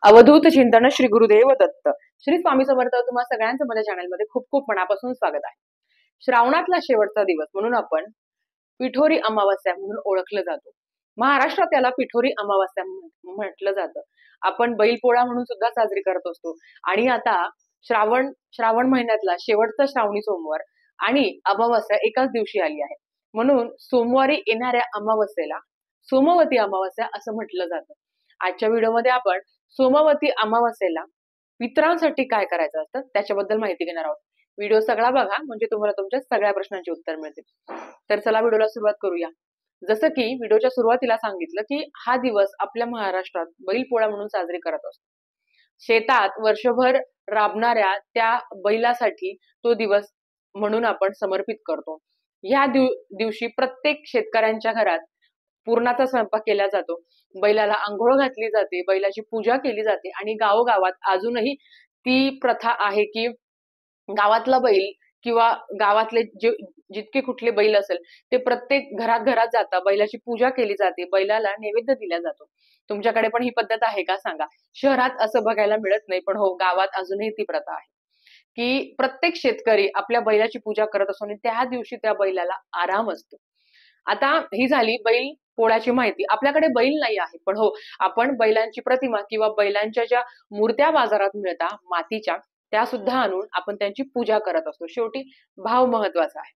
अवधूत चिंतन श्री गुरुदेव दत्त. श्री स्वामी समर्थ. तुम्हा सगळ्यांचं माझ्या चॅनलमध्ये खूप खूप मनापासून स्वागत आहे. श्रावणातला शेवटचा दिवस म्हणून आपण पिठोरी अमावस्या म्हणून ओळखलं जातो. महाराष्ट्रात त्याला पिठोरी अमावस्या म्हटलं जातं. आपण बैलपोळा म्हणून सुद्धा साजरी करत असतो. आणि आता श्रावण महिन्यातला शेवटचा श्रावणी सोमवार आणि अमावस्या एकाच दिवशी आली आहे. म्हणून सोमवारी येणाऱ्या अमावस्येला सोमवती अमावस्या असं म्हटलं जातं. आजच्या व्हिडिओमध्ये आपण सोमवती अमावस्येला पितरांसाठी काय करायचं असतं त्याच्याबद्दल माहिती घेणार आहोत. व्हिडिओ सगळा बघा म्हणजे तुम्हाला तुमच्या सगळ्या प्रश्नांची उत्तर मिळतील. तर चला व्हिडिओला सुरुवात करूया. जसं की व्हिडिओच्या सुरुवातीला सांगितलं की हा दिवस आपल्या महाराष्ट्रात बैलपोळा म्हणून साजरी करत असतो. शेतात वर्षभर राबणाऱ्या त्या बैलासाठी तो दिवस म्हणून आपण समर्पित करतो. या दिवशी प्रत्येक शेतकऱ्यांच्या घरात पुरणाचा स्वयंपाक केला जातो. बैलाला आंघोळ घातली जाते, बैलाची पूजा केली जाते आणि गावोगावात अजूनही ती प्रथा आहे की गावातला बैल किंवा गावातले जितके कुठले बैल असेल ते प्रत्येक घरात जातात, बैलाची पूजा केली जाते, बैलाला नैवेद्य दिला जातो. तुमच्याकडे पण ही पद्धत आहे का सांगा. शहरात असं बघायला मिळत नाही, पण हो गावात अजूनही ती प्रथा आहे की प्रत्येक शेतकरी आपल्या बैलाची पूजा करत असतो आणि त्या दिवशी त्या बैलाला आराम असतो. आता ही झाली बैल पोळ्याची माहिती. आपल्याकडे बैल नाही आहे, पण हो आपण बैलांची प्रतिमा किंवा बैलांच्या ज्या मूर्त्या बाजारात मिळतात मातीच्या त्या सुद्धा आणून आपण त्यांची पूजा करत असतो. शेवटी भाव महत्वाचा आहे.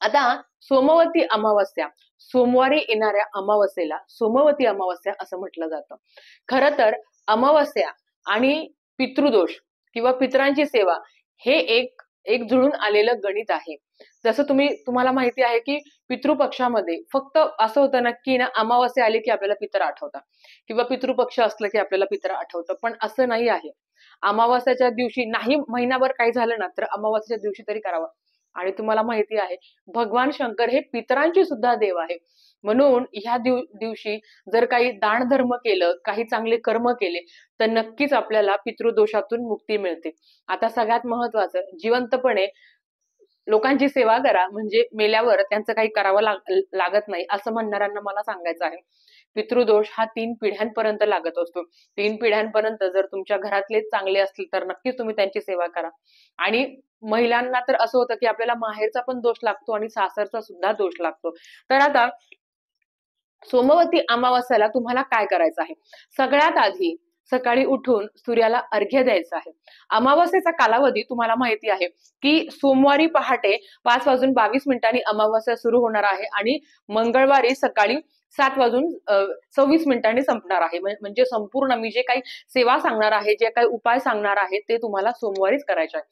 आता सोमवती अमावस्या, सोमवारी येणाऱ्या अमावस्येला सोमवती अमावस्या असं म्हटलं जातं. खरं तर अमावस्या आणि पितृदोष किंवा पितरांची सेवा हे एक जुळून आलेलं गणित आहे. जसं तुम्हाला माहिती आहे की पितृपक्षामध्ये फक्त असं होतं ना की अमावस्या आली की आपल्याला पितर आठवतात किंवा पितृपक्ष असलं की आपल्याला पितर आठवतं, पण असं नाही आहे. अमावस्याच्या दिवशी नाही महिनाभर काही झालं ना तर अमावस्याच्या दिवशी तरी करावं. आणि तुम्हाला माहिती आहे भगवान शंकर हे पितरांची सुद्धा देव आहे. म्हणून ह्या दिवशी जर काही दान धर्म केलं, काही चांगले कर्म केले तर नक्कीच आपल्याला पितृदोषातून मुक्ती मिळते. आता सगळ्यात महत्वाचं, जिवंतपणे लोकांची सेवा करा म्हणजे मेल्यावर त्यांचं काही करावं लागत नाही असं म्हणणाऱ्यांना मला सांगायचं आहे. पितृदोष हा 3 पिढ्यांपर्यंत लागत असतो. 3 पिढ्यांपर्यंत जर तुमच्या घरातले चांगले असतील तर नक्कीच तुम्ही त्यांची सेवा करा. आणि महिलांना तर असं होतं की आपल्याला माहेरचा पण दोष लागतो आणि सासरचा सुद्धा दोष लागतो. तर आता सोमवती अमावस्याला तुम्हाला काय करायचं आहे. सगळ्यात आधी सकाळी उठून सूर्याला अर्घ्य द्यायचं आहे. अमावस्येचा कालावधी तुम्हाला माहिती आहे की सोमवारी पहाटे 5:22 अमावस्या सुरू होणार आहे आणि मंगळवारी सकाळी 7:26 संपणार आहे. म्हणजे संपूर्ण मी जे काही सेवा सांगणार आहे, जे काही उपाय सांगणार आहे ते तुम्हाला सोमवारीच करायचे आहे.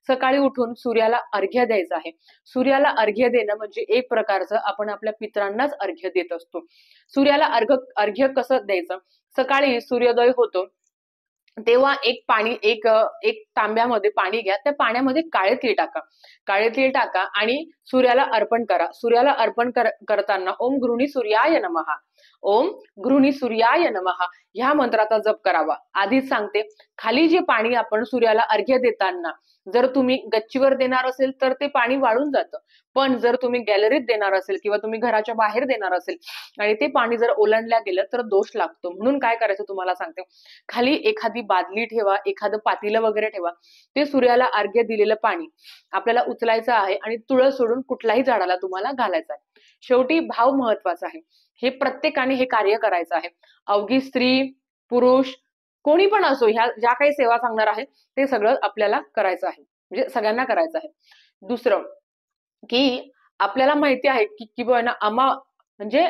सकाळी उठून सूर्याला अर्घ्य द्यायचं आहे. सूर्याला अर्घ्य देणं म्हणजे एक प्रकारचं आपण आपल्या पितरांनाच अर्घ्य देत असतो. सूर्याला अर्घ्य कसं द्यायचं. सकाळी सूर्योदय होतो तेव्हा एक तांब्यामध्ये पाणी घ्या, त्या पाण्यामध्ये काळे तीळ टाका आणि सूर्याला अर्पण करा. सूर्याला अर्पण करताना ओम गृहिणी सूर्याय नमः, ओम गृहिणी सूर्याय नमः ह्या मंत्राचा जप करावा. आधीच सांगते, खाली जे पाणी आपण सूर्याला अर्घ्य देताना जर तुम्ही गच्चीवर देणार असेल तर ते पाणी वाळून जातं, पण जर तुम्ही गॅलरीत देणार असेल किंवा तुम्ही घराच्या बाहेर देणार असेल आणि ते पाणी जर ओलांडल्या गेलं तर दोष लागतो. म्हणून काय करायचं तुम्हाला सांगते, खाली एखादी बादली ठेवा, एखादं पातेलं वगैरे ठेवा. ते सूर्याला अर्घ्य दिलेलं पाणी आपल्याला उचलायचं आहे आणि तुळस सोडून कुठल्याही झाडाला तुम्हाला घालायचं आहे. शेवटी भाव महत्वाचा आहे. हे प्रत्येकाने हे कार्य करायचं आहे. अवघी स्त्री पुरुष कोणी पण असो, ह्या ज्या काही सेवा सांगणार आहे ते सगळं आपल्याला करायचं आहे, म्हणजे सगळ्यांना करायचं आहे. दुसरं की आपल्याला माहिती आहे की म्हणजे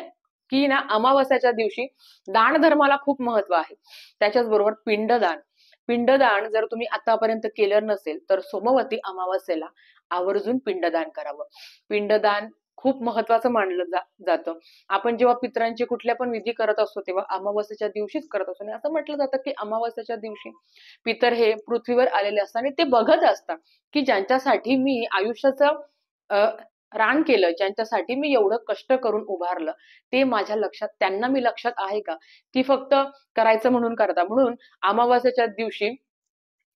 की अमावस्याच्या दिवशी दान धर्माला खूप महत्व आहे. त्याच्याच बरोबर पिंडदान जर तुम्ही आतापर्यंत केलं नसेल तर सोमवती अमावस्येला आवर्जून पिंडदान करावं. पिंडदान खूप महत्वाचं मानलं जातं. आपण जेव्हा पितरांचे कुठल्या पण विधी करत असतो तेव्हा अमावस्येच्या दिवशीच करत असतो. आणि असं म्हटलं जातं की अमावस्येच्या दिवशी पितर हे पृथ्वीवर आलेले असतात आणि ते बघत असतात की ज्यांच्यासाठी मी आयुष्याचं रान केलं, ज्यांच्यासाठी मी एवढं कष्ट करून उभारलं ते माझ्या लक्षात, त्यांना मी लक्षात आहे का, की फक्त करायचं म्हणून करता. म्हणून अमावस्येच्या दिवशी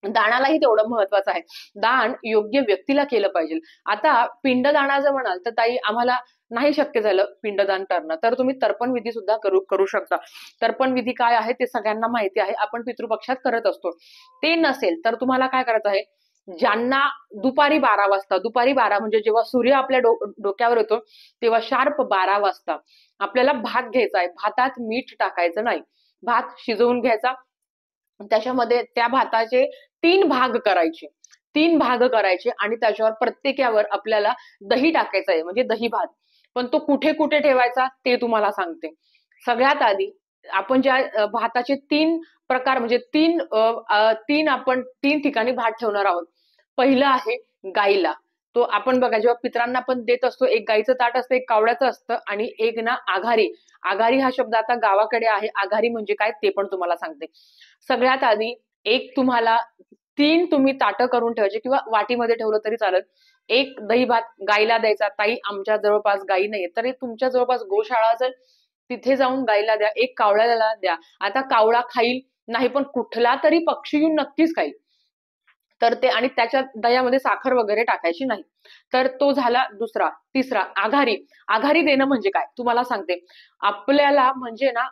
दानालाही तेवढं महत्वाचं आहे. दान योग्य व्यक्तीला केलं पाहिजे. आता पिंडदान जर म्हणाल तर ताई आम्हाला नाही शक्य झालं पिंडदान करणं, तर तुम्ही तर्पण विधी सुद्धा करू शकता. तर्पण विधी काय आहे ते सगळ्यांना माहिती आहे, आपण पितृपक्षात करत असतो. ते नसेल तर तुम्हाला काय करायचं आहे, ज्यांना दुपारी 12 वाजता, दुपारी 12 म्हणजे जेव्हा सूर्य आपल्या डोक्यावर येतो तेव्हा शार्प 12 वाजता आपल्याला भात घ्यायचा आहे. भातात मीठ टाकायचं नाही, भात शिजवून घ्यायचा. त्याच्यामध्ये त्या भाताचे 3 भाग करायचे आणि त्याच्यावर प्रत्येकावर आपल्याला दही टाकायचं आहे, म्हणजे दही भात. पण तो कुठे कुठे ठेवायचा ते तुम्हाला सांगते. सगळ्यात आधी आपण ज्या भाताचे 3 प्रकार म्हणजे आपण 3 ठिकाणी भात ठेवणार आहोत. पहिलं आहे गाईला. तो आपण बघा जेव्हा पितरांना पण देत असतो, एक गाईचं ताट असतं, एक कावड्याचं असतं आणि एक ना आघारी. आघारी हा शब्द आता गावाकडे आहे, आघारी म्हणजे काय ते पण तुम्हाला सांगते. सगळ्यात आधी तुम्हाला 3 तुम्ही ताटं करून ठेवायचे किंवा वाटीमध्ये ठेवलं तरी चालेल. एक दही भात गाईला द्यायचा. ताई आमच्या जवळपास गाई नाहीये, तरी तुमच्या जवळपास गोशाळा असेल तिथे जाऊन गाईला द्या. एक कावळ्याला द्या. आता कावळा खाईल नाही, पण कुठला तरी पक्षी येऊन नक्कीच खाईल. तर ते आणि त्याच्या दह्यामध्ये साखर वगैरे टाकायची नाही. तर तो झाला दुसरा. तिसरा आघारी. आघारी देणं म्हणजे काय तुम्हाला सांगते. आपल्याला म्हणजे ना,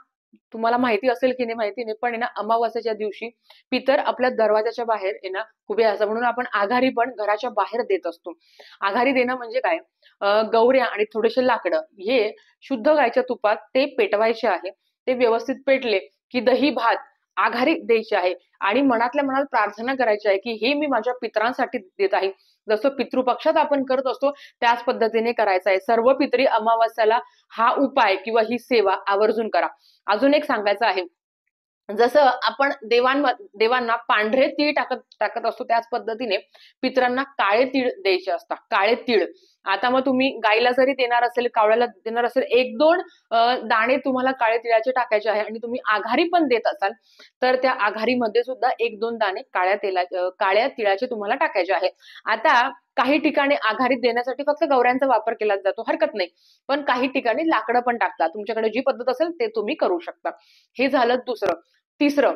तुम्हाला माहिती असेल की नाही माहिती नाही, पण आहे ना अमावास्येच्या दिवशी पितर आपल्या दरवाजाच्या बाहेर आहे ना उभे असतात, म्हणून आपण आघारी पण घराच्या बाहेर देत असतो. आघारी देणं म्हणजे काय, गौऱ्या आणि थोडेसे लाकडं हे शुद्ध गायच्या तुपात ते पेटवायचे आहे. ते व्यवस्थित पेटले की दही भात आघारी द्यायची आहे आणि मनातल्या मनात प्रार्थना करायची आहे की हे मी माझ्या पितरांसाठी देत आहे. जसं पितृपक्षात आपण करत असतो त्याच पद्धतीने करायचं आहे. सर्व पितरी अमावास्याला हा उपाय किंवा ही सेवा आवर्जून करा. अजून एक सांगायचं आहे, जसं आपण देवांना पांढरे तीळ टाकत असतो त्याच पद्धतीने पितरांना काळे तीळ द्यायचे असतात. काळे तीळ. आता मग तुम्ही गाईला जरी देणार असेल, कावळ्याला देणार असेल, 1-2 दाणे तुम्हाला काळे तिळाचे टाकायचे आहे आणि तुम्ही आघारी पण देत असाल तर त्या आघारीमध्ये सुद्धा 1-2 दाणे काळ्या तिळाचे तुम्हाला टाकायचे आहे. आता काही ठिकाणी आघारीत देण्यासाठी फक्त गौऱ्यांचा वापर केला जातो, हरकत नाही. पण काही ठिकाणी लाकडं पण टाकतात. तुमच्याकडे जी पद्धत असेल ते तुम्ही करू शकता. हे झालं दुसरं. तिसरं,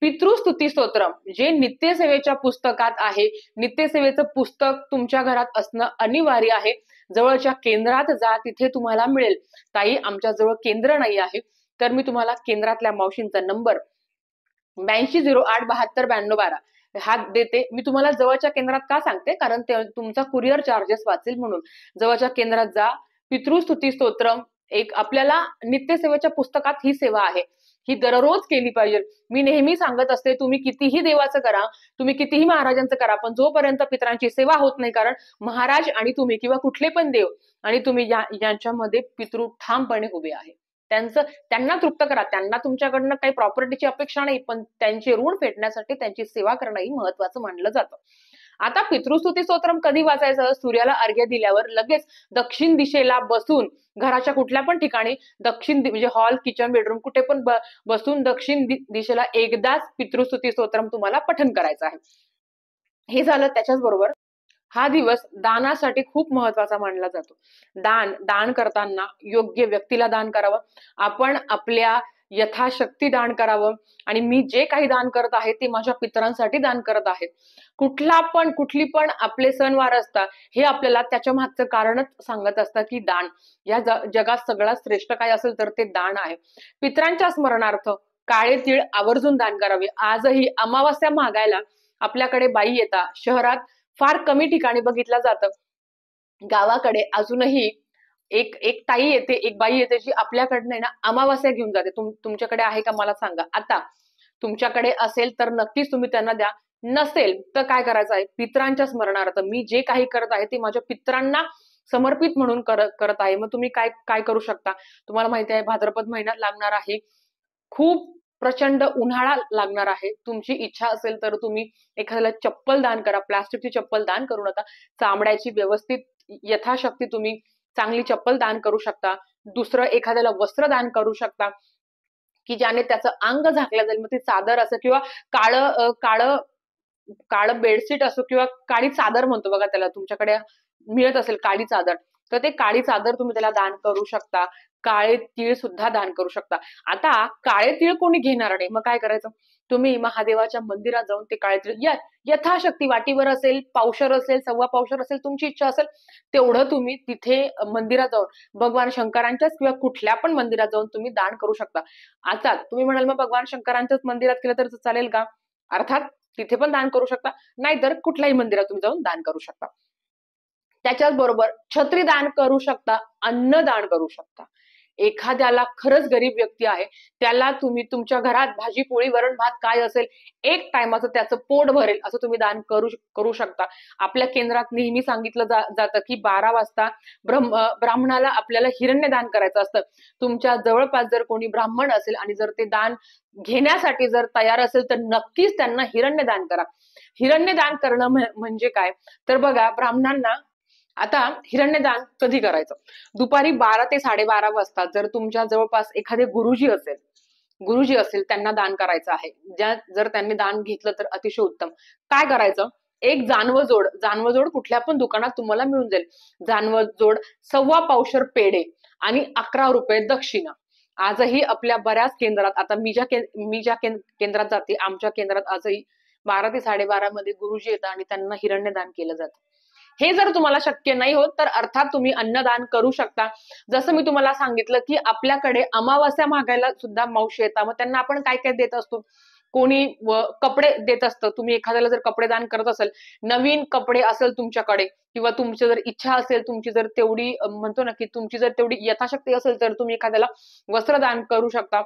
पितृस्तुती स्तोत्रम जे नित्यसेवेच्या पुस्तकात आहे. नित्यसेवेचं पुस्तक तुमच्या घरात असणं अनिवार्य आहे. जवळच्या केंद्रात जा, तिथे तुम्हाला मिळेल. ताई आमच्या जवळ केंद्र नाही आहे, तर मी तुम्हाला केंद्रातल्या मावशींचा नंबर 8208729212 हा देते. मी तुम्हाला जवळच्या केंद्रात का सांगते, कारण तुमचा कुरिअर चार्जेस वाचेल म्हणून. जवळच्या केंद्रात जा. पितृस्तुती स्तोत्रम एक आपल्याला नित्यसेवेच्या पुस्तकात ही सेवा आहे, ही दररोज केली पाहिजे. मी नेहमी सांगत असते, तुम्ही कितीही देवाचं करा, तुम्ही कितीही महाराजांचं करा, पण जोपर्यंत पितरांची सेवा होत नाही, कारण महाराज आणि तुम्ही किंवा कुठले पण देव आणि तुम्ही यांच्यामध्ये पितृ ठामपणे उभे आहे. त्यांना तृप्त करा. त्यांना तुमच्याकडनं काही प्रॉपर्टीची अपेक्षा नाही, पण त्यांचे ऋण फेडण्यासाठी त्यांची सेवा करणंही महत्वाचं मानलं जातं. आता पितृस्तुती स्तोत्रम कधी वाचायचं, सूर्याला अर्घ्य दिल्यावर लगेच दक्षिण दिशेला बसून घराच्या कुठल्या पण ठिकाणी म्हणजे हॉल, किचन, बेडरूम कुठे पण बसून दक्षिण दिशेला एकदाच पितृस्तुती स्तोत्रम तुम्हाला पठण करायचं आहे. हे झालं. त्याच्याच बरोबर हा दिवस दानासाठी खूप महत्वाचा मानला जातो. दान करताना योग्य व्यक्तीला दान करावं. आपण आपल्या यथाशक्ती दान करावं आणि मी जे काही दान करत आहे ते माझ्या पितरांसाठी दान करत आहे. कुठली पण आपले सणवार असतात, हे आपल्याला त्याच्या मागचं कारणच सांगत असतात की दान. या जगात सगळ्यात श्रेष्ठ काय असेल तर ते दान आहे. पितरांच्या स्मरणार्थ काळे तीळ आवर्जून दान करावे. आजही अमावास्या मागायला आपल्याकडे बाई येतात. शहरात फार कमी ठिकाणी बघितलं जातं. गावाकडे अजूनही एक ताई येते, एक बाई येते जी आपल्याकडनं ना अमावास्या घेऊन जाते. तुमच्याकडे आहे का मला सांगा. आता तुमच्याकडे असेल तर नक्कीच तुम्ही त्यांना द्या. नसेल तर काय करायचं आहे, पितरांच्या स्मरणार्थ मी जे काही करत आहे ते माझ्या पितरांना समर्पित म्हणून करत आहे. मग तुम्ही काय काय करू शकता. तुम्हाला माहिती आहे भाद्रपद महिना लागणार आहे, खूप प्रचंड उन्हाळा लागणार आहे. तुमची इच्छा असेल तर तुम्ही एखाद्याला चप्पल दान करा. प्लास्टिकची चप्पल दान करू नका. चामड्याची व्यवस्थित यथाशक्ती तुम्ही चांगली चप्पल दान करू शकता. दुसरं एखाद्याला वस्त्र दान करू शकता की ज्याने त्याचं अंग झाकलं जाईल. मग ती चादर असं किंवा काळं काळं बेडशीट असो किंवा काळी चादर म्हणतो बघा त्याला, तुमच्याकडे मिळत असेल काळी चादर, तर ते काळी चादर तुम्ही त्याला दान करू शकता. काळे तीळ सुद्धा दान करू शकता. आता काळे तीळ कोणी घेणार नाही, मग काय करायचं? तुम्ही महादेवाच्या मंदिरात जाऊन ते काळे तीळ यथाशक्ती वाटीवर असेल, पावशर असेल, सव्वा पावशर असेल, तुमची इच्छा असेल तेवढं तुम्ही तिथे मंदिरात जाऊन भगवान शंकरांच्याच किंवा कुठल्या पण मंदिरात जाऊन तुम्ही दान करू शकता. आता तुम्ही म्हणाल मग भगवान शंकरांच्याच मंदिरात केलं तर चालेल का? अर्थात तिथे पण दान करू शकता, नाहीतर कुठल्याही मंदिरात तुम्ही जाऊन दान करू शकता. त्याच्याच बरोबर छत्री दान करू शकता, अन्न दान करू शकता. एखाद्याला खरंच गरीब व्यक्ती आहे, त्याला तुम्ही तुमच्या घरात भाजी पोळी वरण भात काय असेल एक टायमाचं त्याचं पोट भरेल असं तुम्ही दान करू शकता. आपल्या केंद्रात नेहमी सांगितलं जातं की 12 वाजता ब्राह्मणाला आपल्याला हिरण्य दान करायचं असतं. तुमच्या जवळपास जर कोणी ब्राह्मण असेल आणि जर ते दान घेण्यासाठी जर तयार असेल तर नक्कीच त्यांना हिरण्य दान करा. हिरण्य दान करणं म्हणजे काय? तर बघा, ब्राह्मणांना आता हिरण्यदान कधी करायचं? दुपारी 12 ते 12:30 वाजता जर तुमच्या जवळपास एखादे गुरुजी असेल त्यांना दान करायचं आहे. जर त्यांनी दान घेतलं तर अतिशय उत्तम. काय करायचं? एक जानवजोड कुठल्या पण दुकानात तुम्हाला मिळून जाईल. जानवजोड, सव्वा पावशर पेढे आणि 11 रुपये दक्षिणा. आजही आपल्या बऱ्याच केंद्रात, आता मी ज्या केंद्रात जाते, आमच्या केंद्रात आजही 12 ते 12:30 मध्ये गुरुजी येतात आणि त्यांना हिरण्यदान केलं जातं. हे जर तुम्हाला शक्य नाही होत तर अर्थात तुम्ही अन्नदान करू शकता. जसं मी तुम्हाला सांगितलं की आपल्याकडे अमावास्या मागायला सुद्धा मावशी येतात, मग त्यांना आपण काय काय देत असतो? कोणी कपडे देत असतं. तुम्ही एखाद्याला जर कपडे दान करत असाल, नवीन कपडे असेल तुमच्याकडे किंवा तुमची जर इच्छा असेल, तुमची जर तेवढी म्हणतो ना की तुमची जर तेवढी यथाशक्ती असेल तर तुम्ही एखाद्याला वस्त्रदान करू शकता.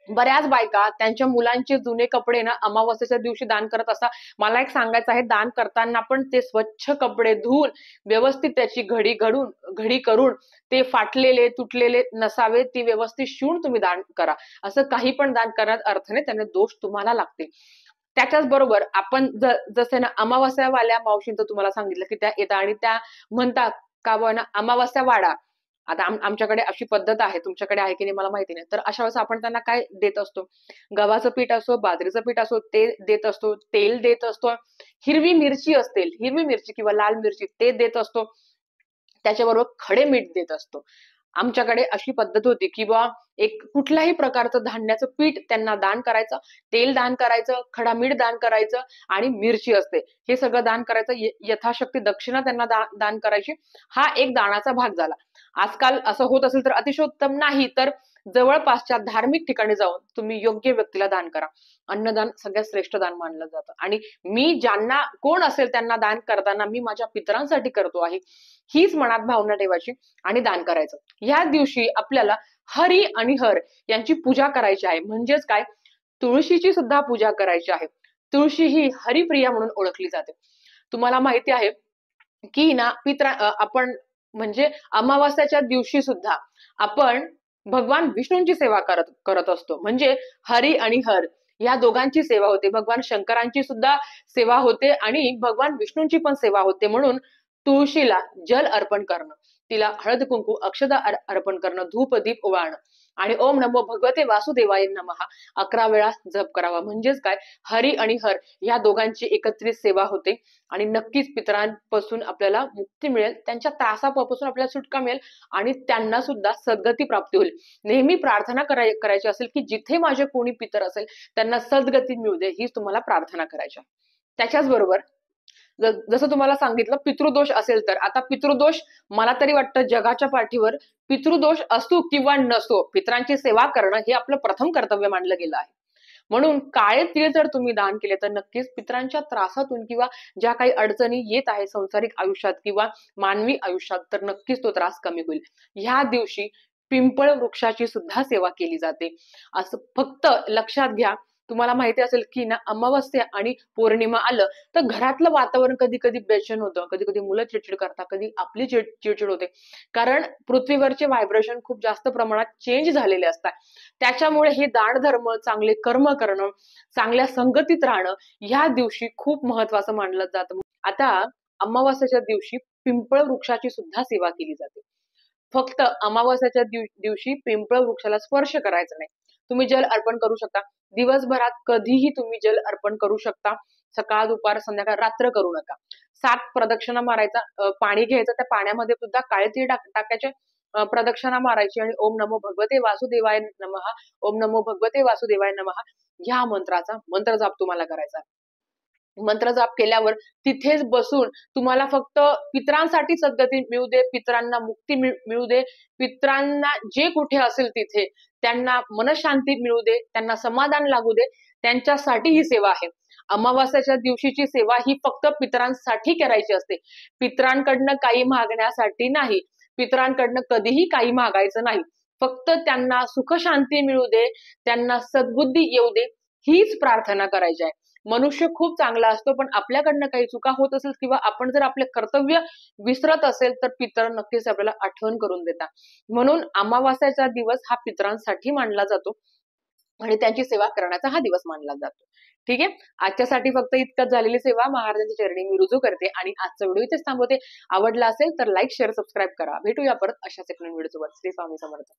बऱ्याच बायका त्यांच्या मुलांचे जुने कपडे ना अमावस्येच्या दिवशी दान करत असतात. मला एक सांगायचं आहे, दान करताना पण ते स्वच्छ कपडे धुवून व्यवस्थित त्याची घडी करून ते फाटलेले तुटलेले नसावे, ती व्यवस्थित शिवून तुम्ही दान करा. असं काही पण दान करण्यात अर्थ नाही, त्याने दोष तुम्हाला लागतील. त्याच्याच बरोबर आपण जसे ना अमावस्यावाल्या मावशींचं तुम्हाला सांगितलं की त्या येतात आणि त्या म्हणतात का ना अमावस्या वाडा. आता आमच्याकडे अशी पद्धत आहे, तुमच्याकडे आहे की नाही मला माहिती नाही. तर अशा वेळेस आपण त्यांना काय देत असतो? गव्हाचं पीठ असो, बाजरीचं पीठ असो, ते देत असतो, तेल देत असतो, हिरवी मिरची किंवा लाल मिरची ते देत असतो. त्याच्याबरोबर खडे मीठ देत असतो. आमच्याकडे अशी पद्धत होती की बा एक कुठल्याही प्रकारचं धान्याचं पीठ त्यांना दान करायचं, तेल दान करायचं, खडा मीठ दान करायचं आणि मिरची असते, हे सगळं दान करायचं. यथाशक्ती दक्षिणा त्यांना दान करायची. हा एक दानाचा भाग झाला. आजकाल असं होत असेल तर अतिशय उत्तम, नाही तर जवळपासच्या धार्मिक ठिकाणी जाऊन तुम्ही योग्य व्यक्तीला दान करा. अन्नदान सगळ्यात श्रेष्ठ दान मानलं जातं आणि मी ज्यांना कोण असेल त्यांना दान करताना मी माझ्या पितरांसाठी करतो आहे, हीच मनात भावना ठेवायची आणि दान करायचं. या दिवशी आपल्याला हरी आणि हर यांची पूजा करायची आहे. म्हणजेच काय? तुळशीची सुद्धा पूजा करायची आहे. तुळशी ही हरिप्रिया म्हणून ओळखली जाते. तुम्हाला माहिती आहे की ना आपण म्हणजे अमावास्याच्या दिवशी सुद्धा आपण भगवान विष्णूंची सेवा करत असतो. म्हणजे हरी आणि हर या दोघांची सेवा होते. भगवान शंकरांची सुद्धा सेवा होते आणि भगवान विष्णूंची पण सेवा होते. म्हणून तुळशीला जल अर्पण करणं, तिला हळद कुंकू अक्षदा अर्पण करणं, धूप दीप ओवाळणं आणि ओम नमो भगवते वासुदेवाय नमः 11 वेळा जप करावा. म्हणजेच काय? हरी आणि हर या दोघांची एकत्रित सेवा होते आणि नक्कीच पितरांपासून आपल्याला मुक्ती मिळेल, त्यांच्या त्रासापासून आपल्याला सुटका मिळेल आणि त्यांना सुद्धा सद्गती प्राप्ती होईल. नेहमी प्रार्थना करायची असेल की जिथे माझे कोणी पितर असेल त्यांना सद्गती मिळू दे, हीच तुम्हाला प्रार्थना करायची. त्याच्याच बरोबर जसं तुम्हाला सांगितलं पितृदोष असेल तर, आता पितृदोष मला तरी वाटतं जगाच्या पाठीवर पितृदोष असो किंवा नसो, पितरांची सेवा करणं हे आपलं प्रथम कर्तव्य मानलं गेलं आहे. म्हणून काळे तीळ जर तुम्ही दान केले तर नक्कीच पितरांच्या त्रासातून किंवा ज्या काही अडचणी येत आहे संसारिक आयुष्यात किंवा मानवी आयुष्यात, तर नक्कीच तो त्रास कमी होईल. ह्या दिवशी पिंपळ वृक्षाची सुद्धा सेवा केली जाते. असं फक्त लक्षात घ्या. तुम्हाला माहिती असेल की ना अमावस्या आणि पौर्णिमा आलं तर घरातलं वातावरण कधी कधी बेचैन होतं, कधी कधी मुलं चिडचिड करतात, कधी आपली चिडचिड होते. कारण पृथ्वीवरचे व्हायब्रेशन खूप जास्त प्रमाणात चेंज झालेले असतात. त्याच्यामुळे हे दान धर्म, चांगले कर्म करणं, चांगल्या संगतीत राहणं ह्या दिवशी खूप महत्वाचं मानलं जातं. आता अमावस्याच्या दिवशी पिंपळ वृक्षाची सुद्धा सेवा केली जाते. फक्त अमावस्याच्या दिवशी पिंपळ वृक्षाला स्पर्श करायचा नाही. तुम्ही जल अर्पण करू शकता. दिवसभरात कधीही तुम्ही जल अर्पण करू शकता. सकाळ दुपार संध्याकाळ रात्र करू नका. 7 प्रदक्षिणा मारायचा, पाणी घ्यायचं, त्या पाण्यामध्ये सुद्धा काळे तीळ टाकायचे, प्रदक्षिणा मारायची आणि ओम नमो भगवते वासुदेवाय नमः, ओम नमो भगवते वासुदेवाय नमः ह्या मंत्राचा मंत्र जाप तुम्हाला करायचा. मंत्र जाप केल्यावर तिथेच बसून तुम्हाला फक्त पितरांसाठी सद्गती मिळू दे, पितरांना मुक्ती मिळू दे, पितरांना जे कुठे असेल तिथे त्यांना मनशांती मिळू दे, त्यांना समाधान लागू दे, त्यांच्यासाठी ही सेवा आहे. अमावास्याच्या दिवशीची सेवा ही फक्त पितरांसाठी करायची असते. पितरांकडनं काही मागण्यासाठी नाही. पितरांकडनं कधीही काही मागायचं नाही. फक्त त्यांना सुख शांती मिळू दे, त्यांना सद्बुद्धी येऊ दे, हीच प्रार्थना करायची आहे. मनुष्य खूप चांगला असतो, पण आपल्याकडनं काही चुका होत असेल किंवा आपण जर आपले कर्तव्य विसरत असेल तर पितर नक्कीच आपल्याला आठवण करून देतात. म्हणून अमावास्याचा दिवस हा पितरांसाठी मानला जातो आणि त्यांची सेवा करण्याचा हा दिवस मानला जातो. ठीक आहे, आजच्यासाठी फक्त इतकंच. झालेली सेवा महाराजांच्या चरणी मी रुजू करते आणि आजचा व्हिडिओ इथेच थांबवते. आवडला असेल तर लाईक शेअर सबस्क्राईब करा. भेटूया परत अशाच एक नवीन व्हिडिओ सोबत. श्री स्वामी समर्थ.